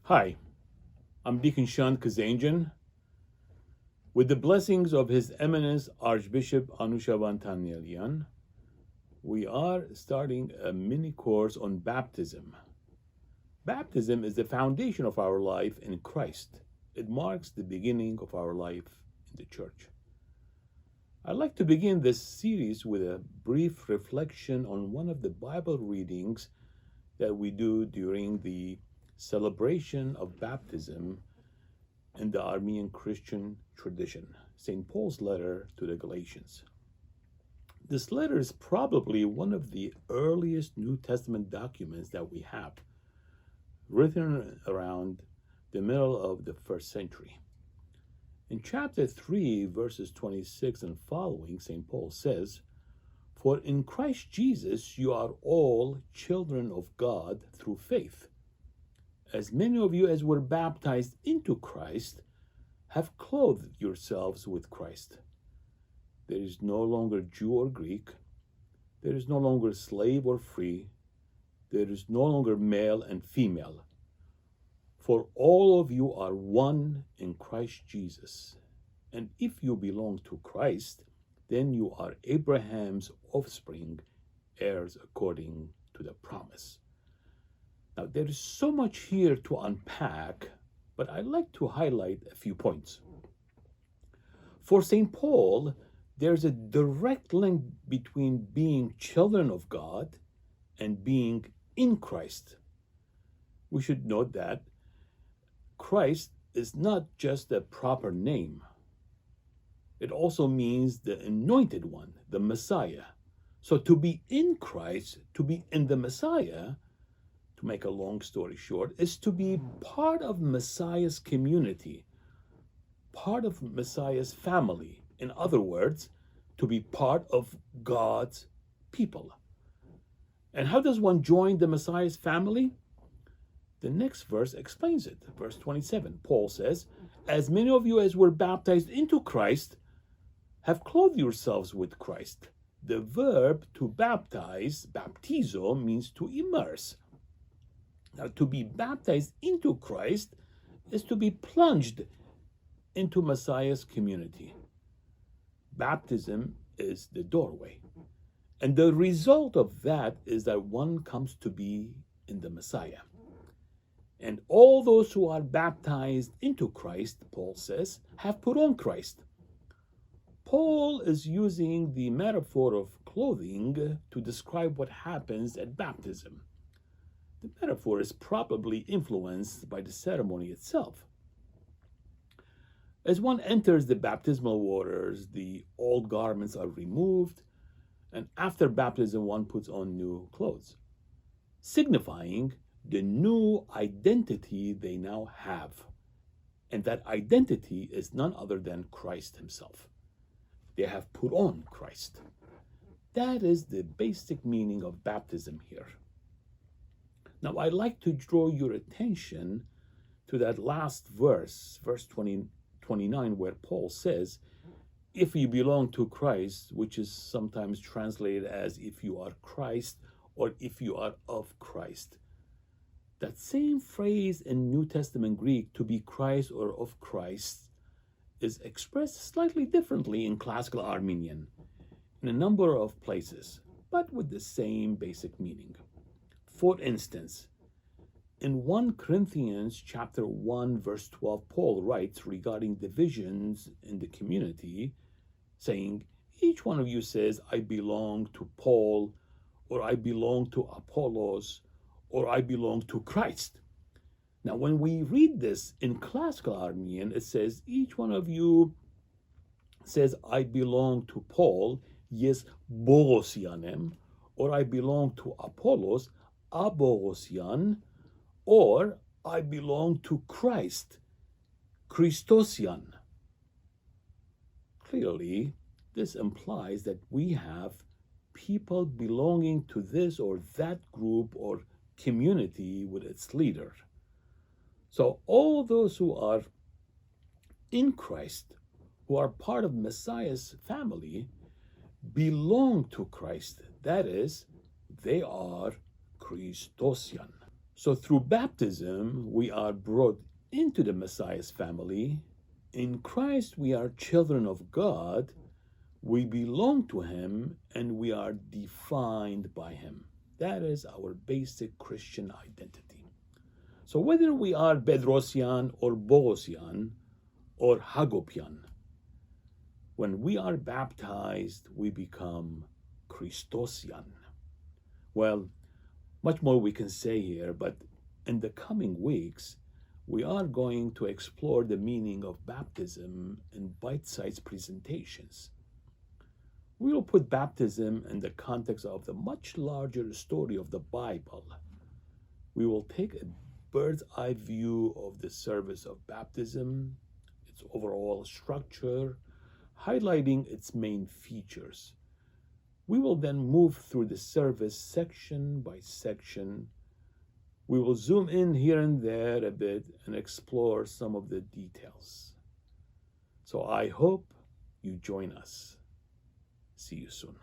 Hi, I'm Deacon Shant Kazanjian. With the blessings of His Eminence Archbishop Anushavan Tanyelian, we are starting a mini course on baptism. Baptism is the foundation of our life in Christ. It marks the beginning of our life in the church. I'd like to begin this series with a brief reflection on one of the Bible readings that we do during the celebration of baptism in the Armenian Christian tradition, St. Paul's letter to the Galatians. This letter is probably one of the earliest New Testament documents that we have, written around the middle of the first century. In chapter 3, verses 26 and following, St. Paul says, "For in Christ Jesus you are all children of God through faith. As many of you as were baptized into Christ have clothed yourselves with Christ. There is no longer Jew or Greek. There is no longer slave or free. There is no longer male and female. For all of you are one in Christ Jesus. And if you belong to Christ, then you are Abraham's offspring, heirs according to the promise." Now, there is so much here to unpack, but I'd like to highlight a few points. For St. Paul, there's a direct link between being children of God and being in Christ. We should note that Christ is not just a proper name. It also means the anointed one, the Messiah. So to be in Christ, to be in the Messiah, to make a long story short, is to be part of Messiah's community, part of Messiah's family. In other words, to be part of God's people. And how does one join the Messiah's family? The next verse explains it. Verse 27, Paul says, "As many of you as were baptized into Christ have clothed yourselves with Christ." The verb to baptize, baptizo, means to immerse. Now, to be baptized into Christ is to be plunged into Messiah's community. Baptism is the doorway. And the result of that is that one comes to be in the Messiah. And all those who are baptized into Christ, Paul says, have put on Christ. Paul is using the metaphor of clothing to describe what happens at baptism. The metaphor is probably influenced by the ceremony itself. As one enters the baptismal waters, the old garments are removed, and after baptism, one puts on new clothes, signifying the new identity they now have. And that identity is none other than Christ himself. They have put on Christ. That is the basic meaning of baptism here. Now, I'd like to draw your attention to that last verse, verse 29, where Paul says, "If you belong to Christ," which is sometimes translated as "if you are Christ" or "if you are of Christ." That same phrase in New Testament Greek, "to be Christ" or "of Christ," is expressed slightly differently in classical Armenian in a number of places, but with the same basic meaning. For instance, in 1 Corinthians chapter 1, verse 12, Paul writes regarding divisions in the community, saying, "Each one of you says, 'I belong to Paul,' or 'I belong to Apollos,' or 'I belong to Christ.'" Now, when we read this in classical Armenian, it says, each one of you says, "I belong to Paul, yes, Bogosianem," or "I belong to Apollos, Abogosian," or "I belong to Christ, Christosian." Clearly, this implies that we have people belonging to this or that group or community with its leader. So all those who are in Christ, who are part of Messiah's family, belong to Christ. That is, they are Christosian. So through baptism, we are brought into the Messiah's family. In Christ, we are children of God. We belong to Him and we are defined by Him. That is our basic Christian identity. So whether we are Bedrosian or Bogosian or Hagopian, when we are baptized, we become Christosian. Well, much more we can say here, but in the coming weeks, we are going to explore the meaning of baptism in bite-sized presentations. We will put baptism in the context of the much larger story of the Bible. We will take a bird's eye view of the service of baptism, its overall structure, highlighting its main features. We will then move through the service section by section. We will zoom in here and there a bit and explore some of the details. So I hope you join us. See you soon.